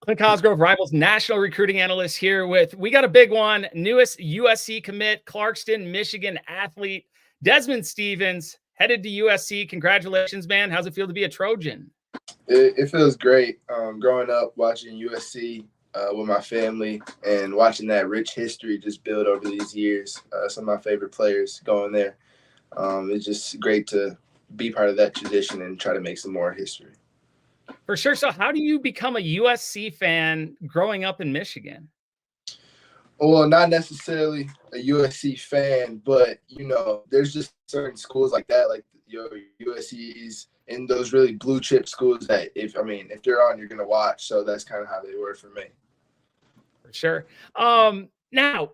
Clint Cosgrove, Rivals national recruiting analyst here we got a big one. Newest USC commit, Clarkston, Michigan athlete, Desman Stephens, headed to USC. Congratulations, man. How's it feel to be a Trojan? It feels great. Growing up watching USC with my family and watching that rich history just build over these years. Some of my favorite players going there. It's just great to be part of that tradition and try to make some more history. For sure. So how do you become a USC fan growing up in Michigan? Well, not necessarily a USC fan, but, there's just certain schools like that, like your USC's and those really blue chip schools that if they're on, you're going to watch. So that's kind of how they were for me. For sure. Now,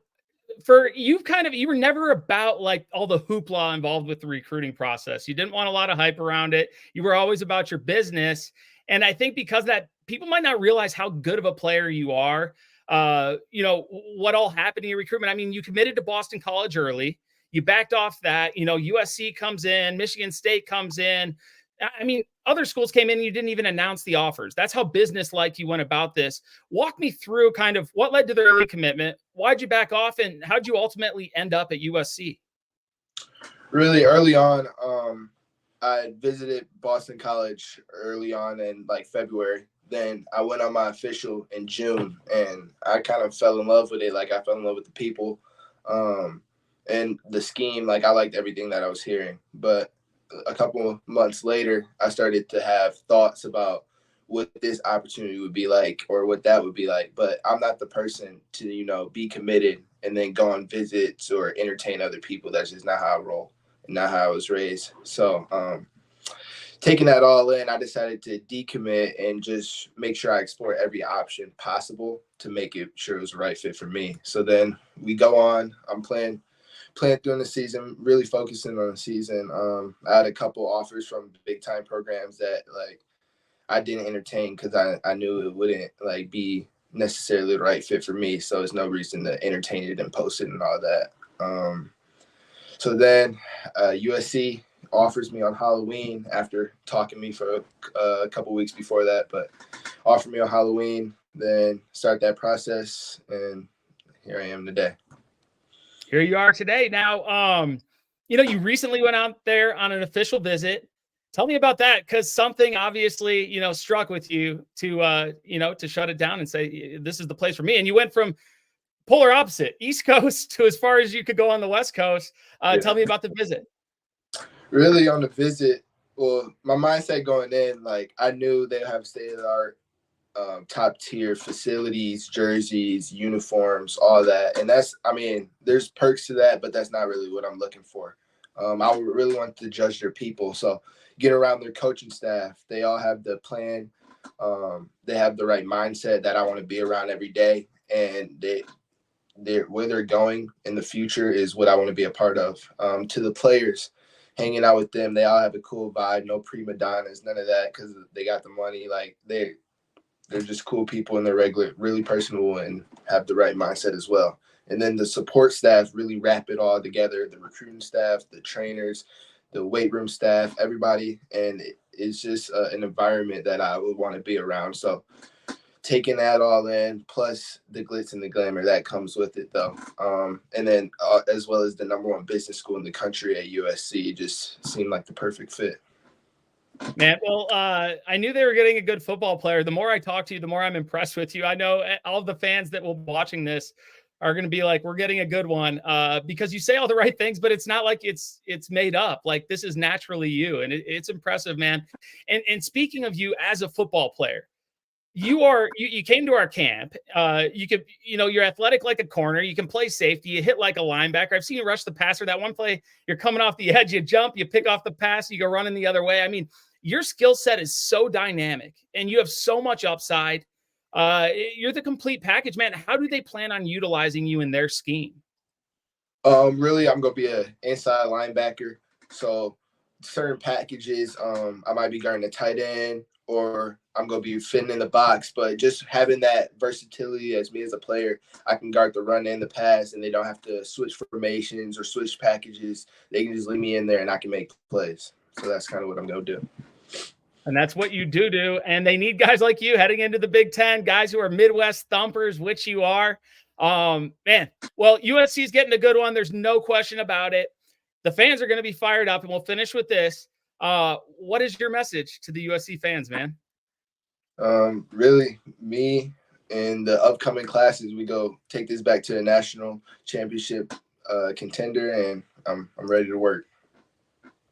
you were never about like all the hoopla involved with the recruiting process. You didn't want a lot of hype around it. You were always about your business. And I think because that people might not realize how good of a player you are, what all happened in your recruitment. I mean, you committed to Boston College early. You backed off that, USC comes in, Michigan State comes in. I mean, other schools came in and you didn't even announce the offers. That's how business-like you went about this. Walk me through kind of what led to the early commitment. Why'd you back off and how'd you ultimately end up at USC? Really early on, I visited Boston College early on in like February. Then I went on my official in June, and I kind of fell in love with it. Like I fell in love with the people, and the scheme. Like I liked everything that I was hearing. But a couple of months later, I started to have thoughts about what this opportunity would be like or what that would be like. But I'm not the person to, be committed and then go on visits or entertain other people. That's just not how I roll and not how I was raised. So taking that all in, I decided to decommit and just make sure I explore every option possible to make it sure it was the right fit for me. So then we go on. I'm playing during the season, really focusing on the season. I had a couple offers from big-time programs that, I didn't entertain because I knew it wouldn't, be necessarily the right fit for me. So there's no reason to entertain it and post it and all that. So then USC offers me on Halloween after talking to me for a couple weeks before that, but offered me on Halloween, then start that process, and here I am today. Here you are today. Now, you recently went out there on an official visit. Tell me about that, because something obviously, struck with you to shut it down and say, this is the place for me. And you went from polar opposite, East Coast, to as far as you could go on the West Coast. Tell me about the visit. Really on the visit, well, my mindset going in, I knew they have state-of-the-art top tier facilities, jerseys, uniforms, all that. And there's perks to that, but that's not really what I'm looking for. I really want to judge their people. So get around their coaching staff. They all have the plan. They have the right mindset that I want to be around every day. And where they're going in the future is what I want to be a part of. To the players, hanging out with them, they all have a cool vibe, no prima donnas, none of that, because they got the money. They're just cool people, and they're really personable and have the right mindset as well. And then the support staff really wrap it all together, the recruiting staff, the trainers, the weight room staff, everybody. And it's just an environment that I would want to be around. So taking that all in, plus the glitz and the glamour that comes with it, though. And then as well as the #1 business school in the country at USC, just seemed like the perfect fit. Man, well, I knew they were getting a good football player. The more I talk to you, the more I'm impressed with you. I know all the fans that will be watching this are going to be like, we're getting a good one, because you say all the right things, but it's not like it's made up. Like, this is naturally you, and it's impressive, man. And speaking of you as a football player, you came to our camp. You're athletic like a corner. You can play safety. You hit like a linebacker. I've seen you rush the passer. That one play, you're coming off the edge, you jump, you pick off the pass, you go running the other way. I mean, your skill set is so dynamic, and you have so much upside. You're the complete package, man. How do they plan on utilizing you in their scheme? Really, I'm going to be an inside linebacker. So certain packages, I might be guarding a tight end, or I'm going to be fitting in the box. But just having that versatility as me as a player, I can guard the run and the pass, and they don't have to switch formations or switch packages. They can just leave me in there, and I can make plays. So that's kind of what I'm going to do. And that's what you do. And they need guys like you heading into the Big Ten, guys who are Midwest thumpers, which you are. Man, well, USC is getting a good one. There's no question about it. The fans are going to be fired up, and we'll finish with this. What is your message to the USC fans, man? Really, me and the upcoming classes, we go take this back to a national championship contender, and I'm ready to work.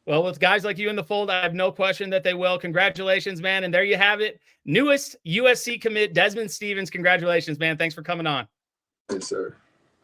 Well, with guys like you in the fold, I have no question that they will. Congratulations, man. And there you have it. Newest USC commit, Desman Stephens. Congratulations, man. Thanks for coming on. Yes, sir.